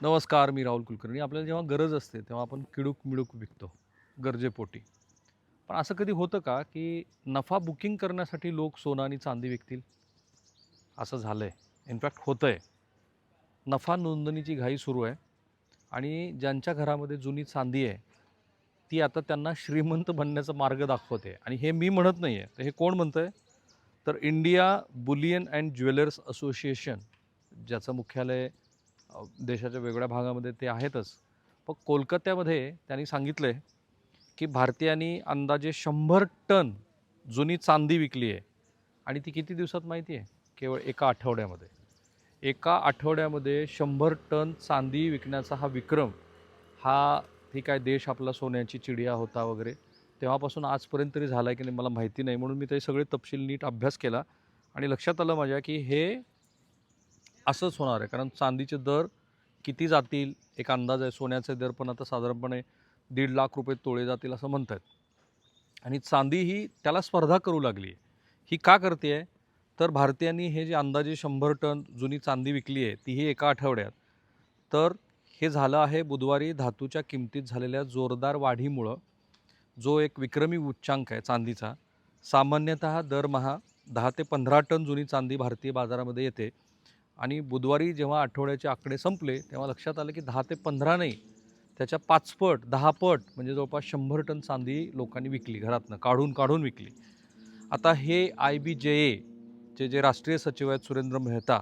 नमस्कार, मी राहुल कुलकर्णी. आपल्याला जेव्हा गरज असते, तेव्हा आपण किडूक-मिडूक विकतो, गरजेपोटी. पण असं कधी होतं का, की नफा बुकिंग करण्यासाठी लोक सोनं आणि चांदी विकतील? असं झालंय. इनफॅक्ट होतंय. नफा नोंदणीची घाई सुरू आहे आणि ज्यांच्या घरामध्ये जुनी चांदी आहे, ती आता त्यांना श्रीमंत बनण्याचा मार्ग दाखवते आणि हे मी म्हणत नाही आहे. तर हे कोण म्हणतंय? तर India Boolean and jewellers association, ज्याचं मुख्यालय देशाच्या वेगळ्या भागामध्ये ते आहेतच. पण कोलकात्यामध्ये त्यांनी सांगितलं आहे, की भारतीयांनी अंदाजे 100 टन जुनी चांदी विकली आहे आणि ती किती दिवसात माहिती आहे? केवळ एका आठवड्यामध्ये. एका आठवड्यामध्ये 100 टन चांदी विकण्याचा हा विक्रम, हा ठीक आहे देश आपला सोन्याची चिडिया होता वगैरे, तेव्हापासून आजपर्यंत तरी झाला आहे की नाही मला माहिती नाही. म्हणून मी ते सगळे तपशील नीट अभ्यास केला आणि लक्षात आलं माझ्या की हे असंच होणार आहे. कारण चांदीचे दर किती जातील एक अंदाज आहे. सोन्याचे दर पण आता साधारणपणे 1.5 लाख रुपये तोळे जातील असं म्हणतात. आणि चांदी ही त्याला स्पर्धा करू लागली आहे. ही का करते आहे? तर भारतीयांनी हे जे अंदाजे 100 टन जुनी चांदी विकली आहे तीही एका आठवड्यात. तर हे झालं आहे बुधवारी धातूच्या किमतीत झालेल्या जोरदार वाढीमुळं. जो एक विक्रमी उच्चांक आहे चांदीचा. सामान्यतः दरमहा 10 ते 15 टन जुनी चांदी भारतीय बाजारामध्ये येते आणि बुधवारी जेव्हा आठवड्याचे आकडे संपले तेव्हा लक्षात आलं की 10 ते 15 नाही, त्याच्या 5 पट 10 पट म्हणजे जवळपास 100 टन चांदी लोकांनी विकली, घरातनं काढून काढून विकली. आता हे IBJA चे जे राष्ट्रीय सचिव आहेत सुरेंद्र मेहता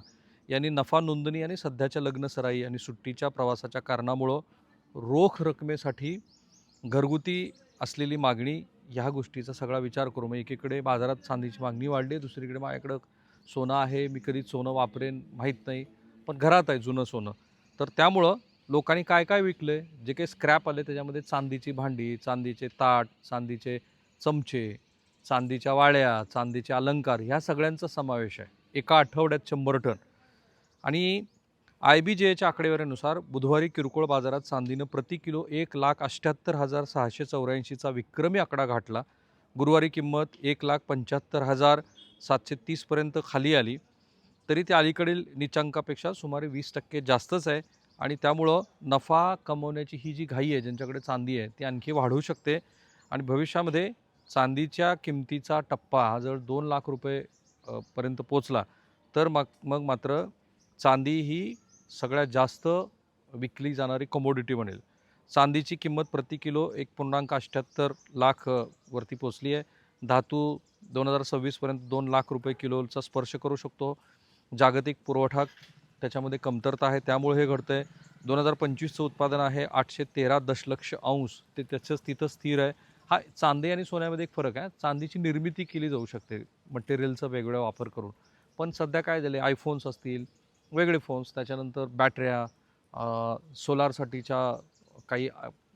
यांनी नफा नोंदणी आणि सध्याच्या लग्नसराई आणि सुट्टीच्या प्रवासाच्या कारणामुळं रोख रकमेसाठी घरगुती असलेली मागणी, ह्या गोष्टीचा सगळा विचार करू. मग एकीकडे बाजारात चांदीची मागणी वाढली, दुसरीकडे माझ्याकडं सोनं आहे, मी कधी सोनं वापरेन माहीत नाही, पण घरात आहे जुनं सोनं. तर त्यामुळं लोकांनी काय काय विकलं, जे काही स्क्रॅप आले त्याच्यामध्ये चांदीची भांडी, चांदीचे ताट, चांदीचे चमचे, चांदीच्या वाळ्या, चांदीचे अलंकार, ह्या सगळ्यांचा समावेश आहे एका आठवड्यात 100 टन. आणि IBJच्या आकडेवारीनुसार बुधवारी किरकोळ बाजारात चांदीनं प्रति किलो 1,78,684चा विक्रमी आकडा गाठला. गुरुवारी किंमत 1,75,730पर्यंत खाली आली. तरी ती अलीकडील निचांकापेक्षा सुमारे 20% जास्तच आहे आणि त्यामुळं नफा कमवण्याची ही जी घाई आहे, ज्यांच्याकडे चांदी आहे, ती आणखी वाढू शकते आणि भविष्यामध्ये चांदीच्या किमतीचा टप्पा हा जर 2 लाख रुपये पर्यंत पोचला, तर मग मग मात्र चांदी ही सगळ्यात जास्त विकली जाणारी कमोडिटी बनेल. चांदीची किंमत प्रति किलो 1,78 लाख वरती पोचली आहे. धातू 2026पर्यंत 2 लाख रुपये किलोचा स्पर्श करू शकतो. जागतिक पुरवठा त्याच्यामध्ये कमतरता आहे, त्यामुळे हे घडतं आहे. 2025चं उत्पादन आहे 813 दशलक्ष औंस, ते त्याचंच तिथं स्थिर आहे. हा चांदी आणि सोन्यामध्ये एक फरक आहे. चांदीची निर्मिती केली जाऊ शकते मटेरियलचा वेगळा वापर करून. पण सध्या काय झालं आहे, आयफोन्स असतील, वेगळे फोन्स, त्याच्यानंतर बॅटऱ्या, सोलारसाठीच्या काही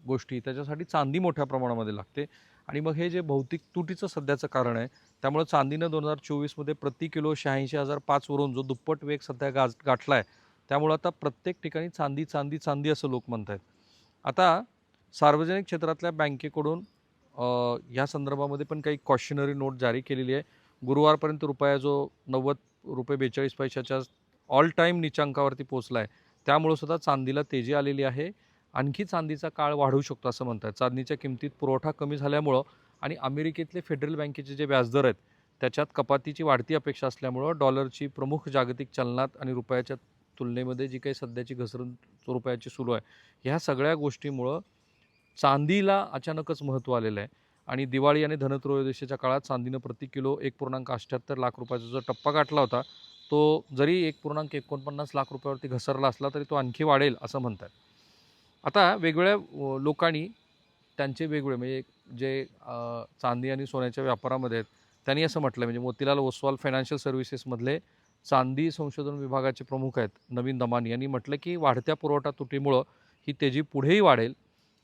गोष्टी, त्याच्यासाठी चांदी मोठ्या प्रमाणामध्ये लागते आणि मग हे जे भौतिक तुटीचं सध्याचं कारण आहे, त्यामुळे चांदीनं 2024मध्ये प्रति किलो 86,005 वरून जो दुप्पट वेग सध्या गाठला आहे, त्यामुळं आता प्रत्येक ठिकाणी चांदी चांदी चांदी असं लोक म्हणत आहेत. आता सार्वजनिक क्षेत्रातल्या बँकेकडून ह्या संदर्भामध्ये पण काही कॉशनरी नोट जारी केलेली आहे. गुरुवारपर्यंत रुपया जो 90 रुपये 42 पैशाच्या ऑल टाईम नीचांकावरती पोहोचला आहे, त्यामुळं सुद्धा चांदीला तेजी आलेली आहे. आणखी चांदीचा काळ वाढू शकतो असं म्हणतात. चांदीच्या किमतीत पुरवठा कमी झाल्यामुळं आणि अमेरिकेतले फेडरल बँकेचे जे व्याजदर आहेत, त्याच्यात कपातीची वाढती अपेक्षा असल्यामुळं डॉलरची प्रमुख जागतिक चलनात आणि रुपयाच्या तुलनेमध्ये जी काही सध्याची घसरण रुपयाची सुरू आहे, ह्या सगळ्या गोष्टीमुळं चांदीला अचानकच महत्त्व आलेलं आहे आणि दिवाळी आणि धनत्रयोदशीच्या काळात चांदीनं प्रति किलो 1,78 लाख रुपयाचा जो टप्पा गाठला होता, तो जरी 1,49 लाख रुपयावरती घसरला असला तरी तो आणखी वाढेल असं म्हणतात. आता वेगवेगळ्या लोकांनी त्यांचे वेगवेगळे म्हणजे जे चांदी आणि सोन्याच्या व्यापारामध्ये आहेत, त्यांनी असं म्हटलं, म्हणजे मोतीलाल ओसवाल फायनान्शियल सर्व्हिसेसमधले चांदी संशोधन विभागाचे प्रमुख आहेत नवीन दमानी, यांनी म्हटलं की वाढत्या पुरवठा तुटीमुळं ही तेजी पुढेही वाढेल.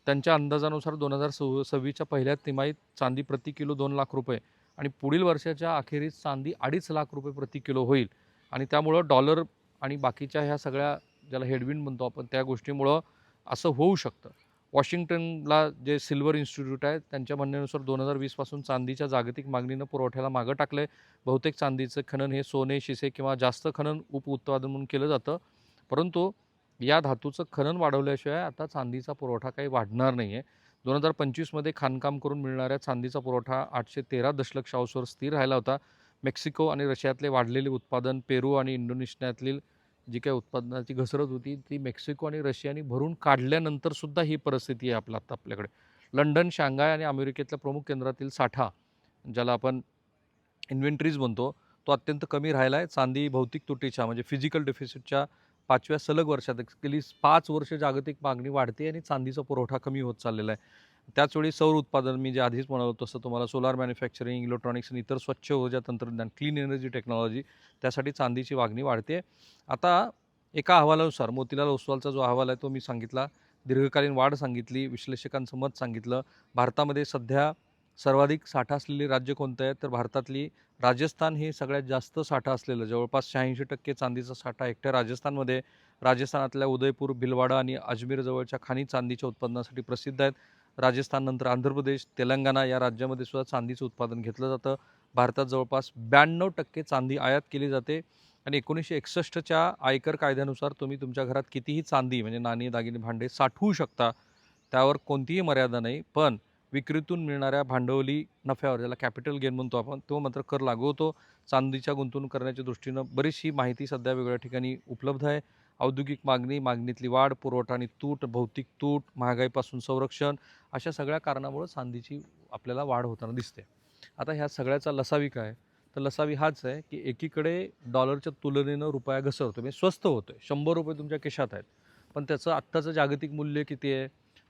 त्यांच्या अंदाजानुसार 2026च्या पहिल्या तिमाहीत चांदी प्रति किलो 2 लाख रुपये आणि पुढील वर्षाच्या अखेरीस चांदी 2.5 लाख रुपये प्रति किलो होईल आणि त्यामुळं डॉलर आणि बाकीच्या ह्या सगळ्या ज्याला हेडविंड म्हणतो आपण, त्या गोष्टीमुळं असं होऊ शकतं. वॉशिंग्टनला जे सिल्वर इन्स्टिट्यूट आहे, त्यांच्या म्हणण्यानुसार 2020 चांदीच्या जागतिक मागणीनं पुरवठ्याला मागं टाकलं आहे. बहुतेक चांदीचं खनन हे सोने, शिसे किंवा जास्त खनन उपउत्पादन म्हणून केलं जातं. परंतु या धातूचं खनन वाढवल्याशिवाय आता चांदीचा पुरवठा काही वाढणार नाही आहे. 2025मध्ये खाणकाम करून मिळणाऱ्या चांदीचा पुरवठा 813 दशलक्ष औंसवर स्थिर राहिला होता. मेक्सिको आणि रशियातले वाढलेले उत्पादन, पेरू आणि इंडोनेशियातील जी काही उत्पादनाची घसरत होती, ती मेक्सिको आणि रशियाने भरून काढल्यानंतर सुद्धा ही परिस्थिती आहे आता आपल्याकडे. लंडन, शांघाय आणि अमेरिकेतल्या प्रमुख केंद्रातील साठा, ज्याला आपण इन्व्हेंटरीज म्हणतो, तो अत्यंत कमी राहिला आहे. चांदी भौतिक तुटीच्या म्हणजे फिजिकल डेफिसिटच्या 5व्या सलग वर्षात गेली 5 वर्ष जागतिक मागणी वाढते आणि चांदीचा पुरवठा कमी होत चाललेला आहे. त्याचवेळी सौर उत्पादन, मी जे आधीच म्हणालो तसं तुम्हाला, सोलार मॅन्युफॅक्चरिंग, इलेक्ट्रॉनिक्स आणि इतर स्वच्छ ऊर्जा तंत्रज्ञान, क्लीन एनर्जी टेक्नॉलॉजी, त्यासाठी चांदीची मागणी वाढते. आता एका अहवालानुसार, मोतीलाल ओसवालचा जो अहवाल आहे तो मी सांगितला, दीर्घकालीन वाढ सांगितली, विश्लेषकांचं मत सांगितलं. भारतामध्ये सध्या सर्वाधिक साठा असलेले राज्य कोणतं आहे, तर भारतातली राजस्थान हे सगळ्यात जास्त साठा असलेलं, जवळपास 86% चांदीचा साठा एकट्या राजस्थानमध्ये. राजस्थानातल्या उदयपूर, भिलवाडा आणि अजमेरजवळच्या खाणी चांदीच्या उत्पादनासाठी प्रसिद्ध आहेत. राजस्थाननंतर आंध्र प्रदेश, तेलंगणा या राज्यामध्ये सुद्धा चांदीचं उत्पादन घेतलं जातं. भारतात जवळपास 92% चांदी आयात केली जाते आणि 1961च्या आयकर कायद्यानुसार तुम्ही तुमच्या घरात कितीही चांदी म्हणजे नाणी, दागिने, भांडे साठवू शकता. त्यावर कोणतीही मर्यादा नाही. पण विक्रीतून मिळणाऱ्या भांडवली नफ्यावर, ज्याला कॅपिटल गेन म्हणतो आपण, तो मात्र कर लागू होतो. चांदीच्या गुंतवणूक करण्याच्या दृष्टीनं बरीचशी माहिती सध्या वेगवेगळ्या ठिकाणी उपलब्ध आहे. औद्योगिक मागणी, मागणीतली वाढ, पुरवठा आणि तूट, भौतिक तूट, महागाईपासून संरक्षण, अशा सगळ्या कारणामुळे चांदीची आपल्याला वाढ होताना दिसते. आता ह्या सगळ्याचा लसावी काय? तर लसावी हाच आहे की एकीकडे डॉलरच्या तुलनेनं रुपया घसरतो, म्हणजे स्वस्त होतोय. ₹100 तुमच्या खिशात आहेत, पण त्याचं आत्ताचं जागतिक मूल्य किती आहे?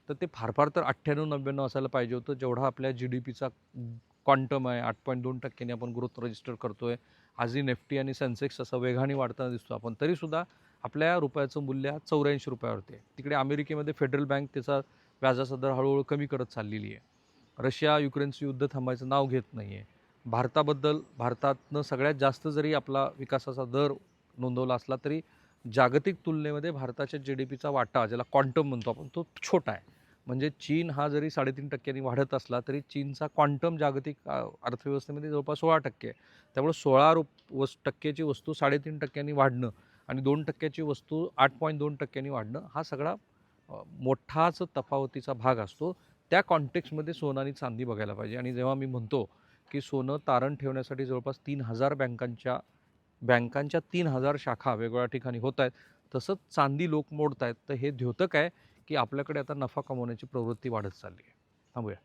तर ते फार फार तर 98-99 असायला पाहिजे होतं, जेवढा आपल्या GDPचा क्वांटम आहे. 8.2% आपण ग्रोथ रजिस्टर करतोय. आजही निफ्टी आणि सेन्सेक्स असं वेगाने वाढताना दिसतो आपण. तरीसुद्धा आपल्या रुपयाचं मूल्य ₹84वरती आहे. तिकडे अमेरिकेमध्ये फेडरल बँक त्याचा व्याजाचा दर हळूहळू कमी करत चाललेली आहे. रशिया युक्रेनचं युद्ध थांबायचं नाव घेत नाही आहे. भारतातनं सगळ्यात जास्त जरी आपला विकासाचा दर नोंदवला असला तरी जागतिक तुलनेमध्ये भारताच्या GDPचा वाटा, ज्याला क्वांटम म्हणतो आपण, तो छोटा आहे. म्हणजे चीन हा जरी 3.5% वाढत असला तरी चीनचा क्वांटम जागतिक अर्थव्यवस्थेमध्ये जवळपास 16% आहे. त्यामुळे 16% वस्तू 3.5% वाढणं आणि 2%ची वस्तू 8.2% वाढणं, हा सगळा मोठाच तफावतीचा भाग असतो. त्या कॉन्टेक्स्टमध्ये सोनं आणि चांदी बघायला पाहिजे. आणि जेव्हा मी म्हणतो की सोनं तारण ठेवण्यासाठी जवळपास 3,000 बँकांच्या 3,000 शाखा वेगवेगळ्या ठिकाणी होत आहेत, तसंच चांदी लोक मोडत आहेत. तर हे द्योतक आहे की आपल्याकडे आता नफा कमवण्याची प्रवृत्ती वाढत चालली आहे. थांबूया.